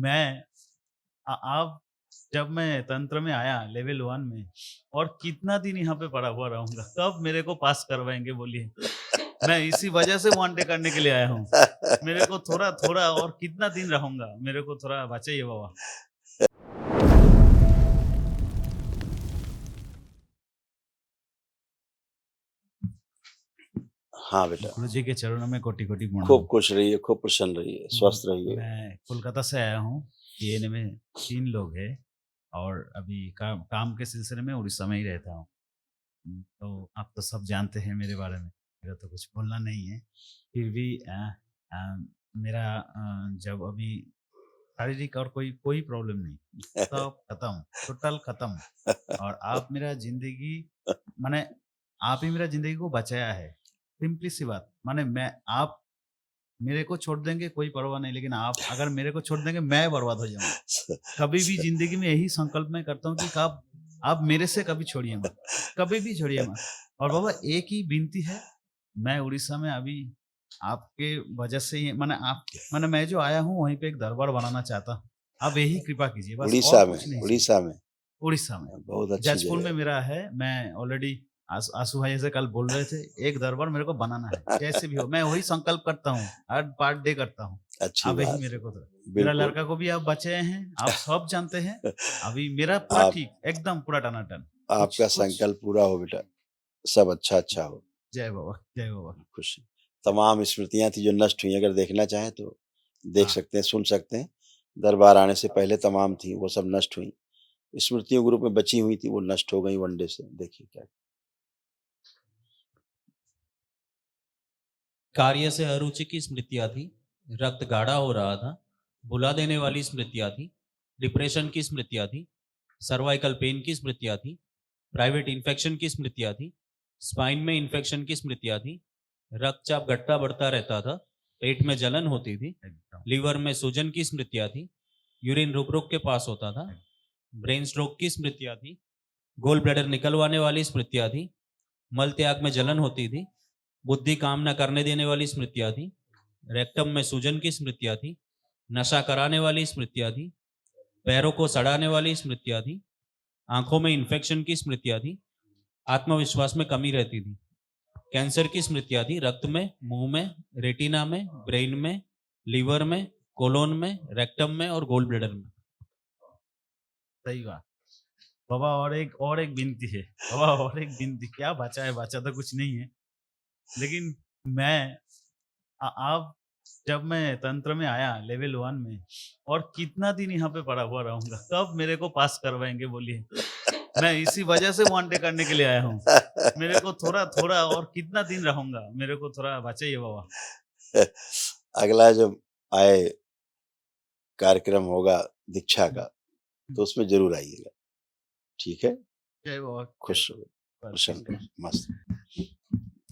मैं आप जब मैं तंत्र में आया लेवल 1 में और कितना दिन यहाँ पे पड़ा हुआ रहूँगा, कब मेरे को पास करवाएँगे बोलिए? मैं इसी वजह से वन डे करने के लिए आया हूँ। मेरे को थोड़ा-थोड़ा और कितना दिन रहूँगा? मेरे को थोड़ा बचाइए बाबा। हाँ बेटा, गुरुजी के चरणों में कोटि-कोटि खूब प्रणाम। खुश रहिए, खूब प्रसन्न रहिए, स्वस्थ रहिए। मैं कोलकाता से आया हूँ। ये में 3 लोग हैं और अभी काम के सिलसिले में उड़ीसा में ही रहता हूँ। तो आप तो सब जानते हैं मेरे बारे में, मेरा तो कुछ बोलना नहीं है। फिर भी मेरा जब अभी शारीरिक और कोई प्रॉब्लम नहीं, सब खत्म, टोटल खत्म। और आप मेरा ज़िंदगी माने आप ही मेरा ज़िंदगी को बचाया है। सिंपली सी बात, माने आप मेरे को छोड़ देंगे कोई परवाह नहीं, लेकिन आप अगर मेरे को छोड़ देंगे मैं बर्बाद हो जाऊँगा। कभी भी ज़िंदगी में यही संकल्प मैं करता हूँ कि आप मेरे से कभी छोड़िए मत, कभी भी छोड़िए मत। और बाबा एक ही विनती है, मैं उड़ीसा में अभी आपके वजह से ही माने मैं जो आया हूँ वहीं पे एक दरबार बनाना चाहता हूँ। आप यही कृपा कीजिए बस, और उड़ीसा में, कुछ नहीं चाहिए। उड़ीसा में उड़ीसा में, बहुत अच्छी जाजपुर में जगह है। मेरा है। मैं ऑलरेडी आंसू भाई ऐसे कल बोल रहे थे, एक दरबार मेरे को बनाना है, कैसे भी हो। मैं वही संकल्प करता हूँ, हर पर डे करता हूँ। अच्छी अब यही बात मेरे है, को तो मेरा बिल्कुल। लड़का को भी आप बचाए हैं, आप सब जानते हैं। अभी मेरा पूरा आप ठीक, एकदम पूरा टनाटन। कुछ आपका कुछ संकल्प पूरा हो बेटा, सब अच्छा हो, जय बाबा, जय बाबा। खुशी। तमाम स्मृतियाँ थी जो नष्ट हुई, अगर देखना चाहें तो देख हाँ, सकते हैं, सुन सकते हैं। दरबार आने से पहले तमाम थी, वो सब नष्ट हुई। स्मृतियों के रूप में बची हुई थी, वो नष्ट हो गई वनडे से। देखिए क्या कार्य से अरुचि की स्मृतियां थी, रक्त गाढ़ा हो रहा था, भुला देने वाली स्मृतियां थी, डिप्रेशन की स्मृतियां थी, सर्वाइकल पेन की स्मृतियां थी, प्राइवेट इन्फेक्शन की स्मृतियां थी, स्पाइन में इन्फेक्शन की स्मृतियां थी, रक्तचाप घटता बढ़ता रहता था, पेट में जलन होती थी, एकदम, लीवर में सूजन की स्मृतियां थी, यूरिन रुक रुक के पास होता था, ब्रेन स्ट्रोक की स्मृतियां थी, गोल ब्लैडर निकलवाने वाली स्मृतियां थी, मल त्याग में जलन होती थी, बुद्धि काम न करने देने वाली स्मृतियां थी, रेक्टम में सूजन की स्मृतियां थी, नशा कराने वाली स्मृतियां थी, पैरों को सड़ाने वाली स्मृतियां थी, आंखों में इन्फेक्शन की स्मृतियां थी, आत्मविश्वास में कमी रहती थी, कैंसर की स्मृतियां थी, रक्त में, मुंह में, रेटिना में, ब्रेन में, लीवर में, कोलोन में, रेक्टम में और गोल ब्लैडर में। सही बात। बाबा और एक विनती है, बाबा और एक विनती, क्या बचा तो कुछ नहीं है। लेकिन मैं आप जब मैं तंत्र में आया लेवल 1 में और कितना दिन यहाँ पे पड़ा हुआ रहूँगा, कब मेरे को पास करवाएँगे बोलिए? मैं इसी वजह से वन डे करने के लिए आया हूँ। मेरे को थोड़ा-थोड़ा और कितना दिन रहूँगा? मेरे को थोड़ा बचाइए बाबा। अगला जब आए कार्यक्रम होगा दीक्षा का, तो उसमें ज़रूर आइएगा, ठीक है? जय बाबा, जय खुश रहो, बस प्रसन्न इतना। रहो, मस्त।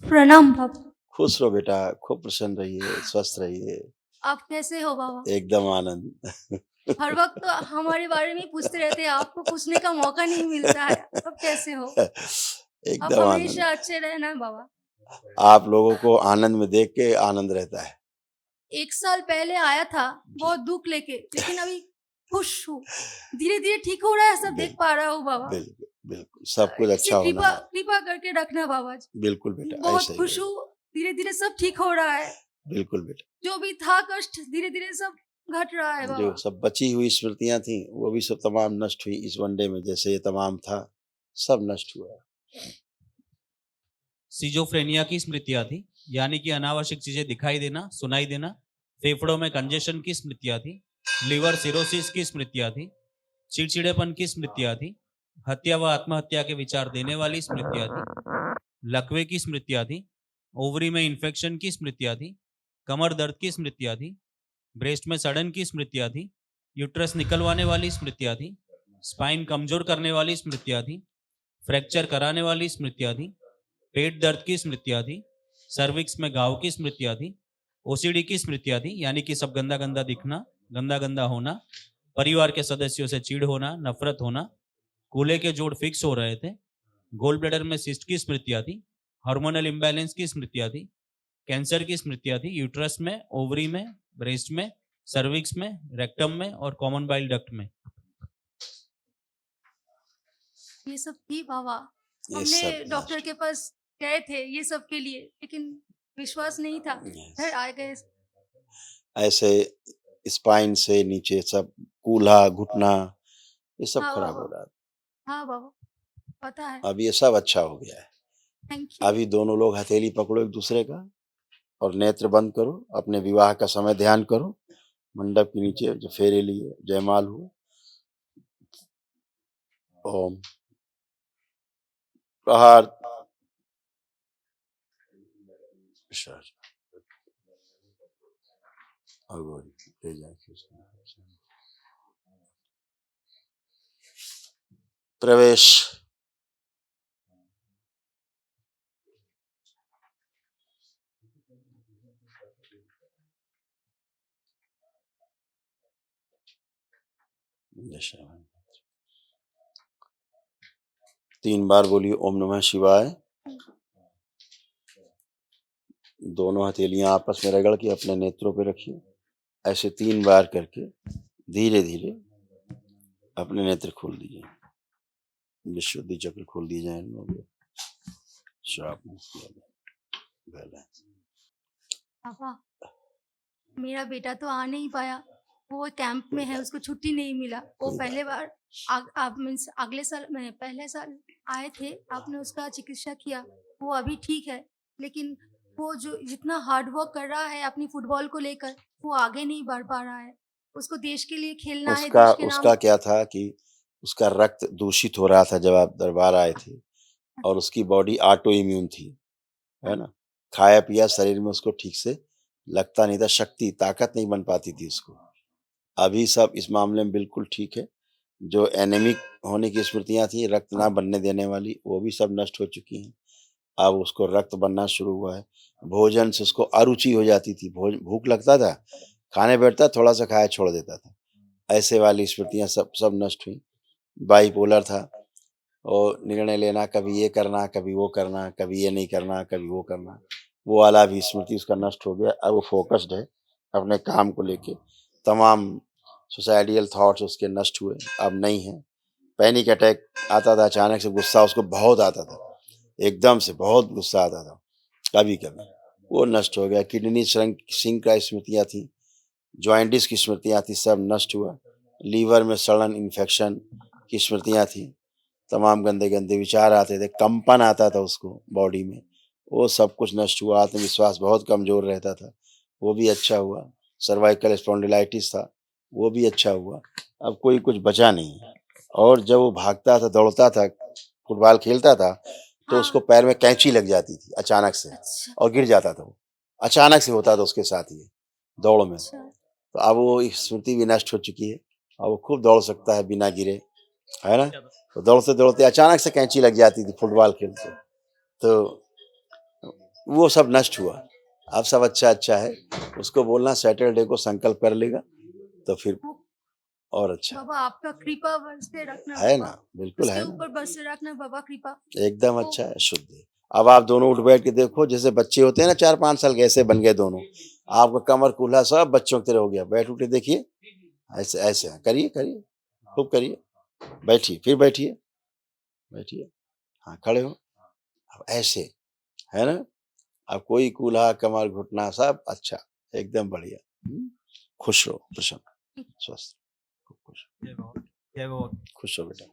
प्रणाम बाबा। खुश रहो बेटा, खूब प्रसन्न रहिए, स्वस्थ रहिए, आप कैसे हो बाबा? एकदम आनंद। हर वक्त तो हमारे बारे में ही पूछते रहते हैं, आपको पूछने का मौका नहीं मिलता है। आप कैसे हो? आप एकदम आनंद। हमेशा अच्छे रहना बाबा। आप लोगों को आनंद में देख के आनंद रहता है। 1 साल पहले आया था, बहुत दुःख लेके, लेकिन अभी खुश हूँ। धीरे-धीरे ठीक हो रहा है, सब देख पा रहा हूँ बाबा। बिल्कुल, बिल्कुल, सब कुछ इसे अच्छा होना कृपा है। कृपा करके रखना बाबा जी। बिल्कुल बेटा, बहुत ऐसा ही खुश है। हूँ, धीरे-धीरे सब ठीक हो रहा है। बिल्कुल बेटा, जो भी था कष्ट, धीरे-धीरे सब घट रहा है जो बाबा। सब बची हुई स्मृतियाँ थी, वो भी सब तमाम नष्ट हुई इस वनडे में, जैसे ये तमाम था, सब नष्ट हुआ। सिजोफ्रेनिया की स्मृतियां थी, यानी कि अनावश्यक चीजें दिखाई देना, सुनाई देना, फेफड़ों में कंजेशन की स्मृतियां थी, लिवर सिरोसिस की स्मृतियां थी, चिड़चिड़ेपन की स्मृतियां थी, हत्या व आत्महत्या के विचार देने वाली स्मृतियां थी, लकवे की स्मृतियां थी, ओवरी में इन्फेक्शन की स्मृतियां थी, कमर दर्द की स्मृतियां थी, ब्रेस्ट में सड़न की स्मृतियां थी, यूट्रस निकलवाने वाली स्मृतियां थी, स्पाइन कमजोर करने वाली स्मृतियां थी, फ्रैक्चर कराने वाली स्मृतियां थी, पेट दर्द की स्मृतियां थी, सर्विक्स में घाव की स्मृतियां थी, ओसीडी की स्मृतियां थी, यानी कि सब गंदा गंदा दिखना, गंदा गंदा होना, परिवार के सदस्यों से चिढ़ होना, नफरत होना, कूल्हे के जोड़ फिक्स हो रहे थे, गोल ब्लैडर में सिस्ट की स्मृतियां थी, हार्मोनल इम्बैलेंस की स्मृतियां थी, कैंसर की स्मृतियां थी, यूट्रस में, ओवरी में, ब्रेस्ट में, सर्विक्स में, रेक्टम में और कॉमन बाइल डक्ट में। ये सब थी बाबा। ये हमने सब डॉक्टर के पास गए थे ये सब के लिए, लेकिन विश्वास नहीं था। Yes. घर आ गए। ऐसे स्पाइन से नीचे सब कूल्हा घुटना ये सब हाँ खराब हो बाबा, रहा था। हाँ बाबा, पता है। अब ये सब अच्छा हो गया है। Thank you. अभी दोनों लोग हथेली पकड़ो एक दूसरे का और नेत्र बंद करो, अपने विवाह का समय ध्यान करो। मंडप के नीचे जो फेरे लिए जयमाल हो। ओम प्रहार ले जाए प्रवेश। तीन बार बोलिए ओम नमः शिवाय। दोनों हथेलियां आपस में रगड़ के अपने नेत्रों पे रखिए। ऐसे 3 बार करके धीरे धीरे अपने नेत्र खोल दीजिए। विशुद्धि चक्र खोल दिए जाए। इन लोगों श्राप मुक्त किया जाए। पापा, मेरा बेटा तो आ नहीं पाया, वो कैंप में है, उसको छुट्टी नहीं मिला। वो कोई पहले बार आप मीन्स अगले साल में पहले साल आए थे, आपने उसका चिकित्सा किया, वो अभी ठीक है। लेकिन वो जो जितना हार्ड वर्क कर रहा है अपनी फुटबॉल को लेकर, वो आगे नहीं बढ़ पा रहा है। उसको देश के लिए खेलना है, उसका देश के नाम। उसका क्या था कि उसका रक्त दूषित हो रहा था जब आप दरबार आए थे, और उसकी बॉडी ऑटो इम्यून थी, है ना। खाया पिया शरीर में उसको ठीक से लगता नहीं था, शक्ति ताकत नहीं बन पाती थी उसको। अभी सब इस मामले में बिल्कुल ठीक है। जो एनेमिक होने की स्मृतियां थी, रक्त ना बनने देने वाली, वो भी सब नष्ट हो चुकी हैं। अब उसको रक्त बनना शुरू हुआ है। भोजन से उसको अरुचि हो जाती थी, भूख लगता था, खाने बैठता थोड़ा सा खाया छोड़ देता था। ऐसे वाली स्मृतियां सब नष्ट हुई। बाइपोलर था, और निर्णय लेना, कभी ये करना, कभी वो करना, कभी ये नहीं करना, कभी वो करना, वो वाला भी स्मृति उसका नष्ट हो गया। अब वो फोकस्ड है अपने काम को लेके। तमाम सुसाइडियल थॉट्स उसके नष्ट हुए, अब नहीं है। पैनिक अटैक आता था, अचानक से गुस्सा उसको बहुत आता था, एकदम से बहुत गुस्सा आता था कभी कभी, वो नष्ट हो गया। किडनी सिंक का स्मृतियाँ थी, जॉइंटिस की स्मृतियाँ थी, सब नष्ट हुआ। लीवर में सड़न इन्फेक्शन की स्मृतियाँ थी, तमाम गंदे गंदे विचार आते थे, कंपन आता था उसको बॉडी में, वो सब कुछ नष्ट हुआ। आत्मविश्वास बहुत कमजोर रहता था, वो भी अच्छा हुआ। सर्वाइकल स्पॉन्डिलाइटिस था, वो भी अच्छा हुआ। अब कोई कुछ बचा नहीं है। और जब वो भागता था, दौड़ता था, फुटबॉल खेलता था, तो हाँ। उसको पैर में कैंची लग जाती थी अचानक से, अच्छा और गिर जाता था। वो अचानक से होता था उसके साथ ये दौड़ में। अच्छा। तो अब वो स्मृति भी नष्ट हो चुकी है, और वो खूब दौड़ सकता है बिना गिरे, है ना। तो दौड़ते दौड़ते अचानक से कैंची लग जाती थी फुटबॉल खेलते, तो वो सब नष्ट हुआ। अब सब अच्छा है। उसको बोलना सैटरडे को संकल्प कर लेगा, तो फिर और अच्छा बाबा आपका कृपा बरसे रखना है बाबा, ना। बिल्कुल उसके है ना, ऊपर बरसे रखना बाबा कृपा। एकदम अच्छा है, शुद्ध है। अब आप दोनों उठ बैठ के देखो, जैसे बच्चे होते हैं ना 4-5 साल के, ऐसे बन गए दोनों। आपका कमर कूल्हा सब बच्चों की तरह हो गया। बैठ उठे देखिए, ऐसे ऐसे करिए करिए, खूब करिए। बैठिए, फिर बैठिए, बैठिए, हाँ खड़े हो। अब ऐसे, है ना। अब कोई कूल्हा कमर घुटना सब अच्छा, एकदम बढ़िया। खुश रहो, प्रसन्न, स्वस्थ, खूब खुश, जय बाबा, जय बाबा। खुश हो बेटा।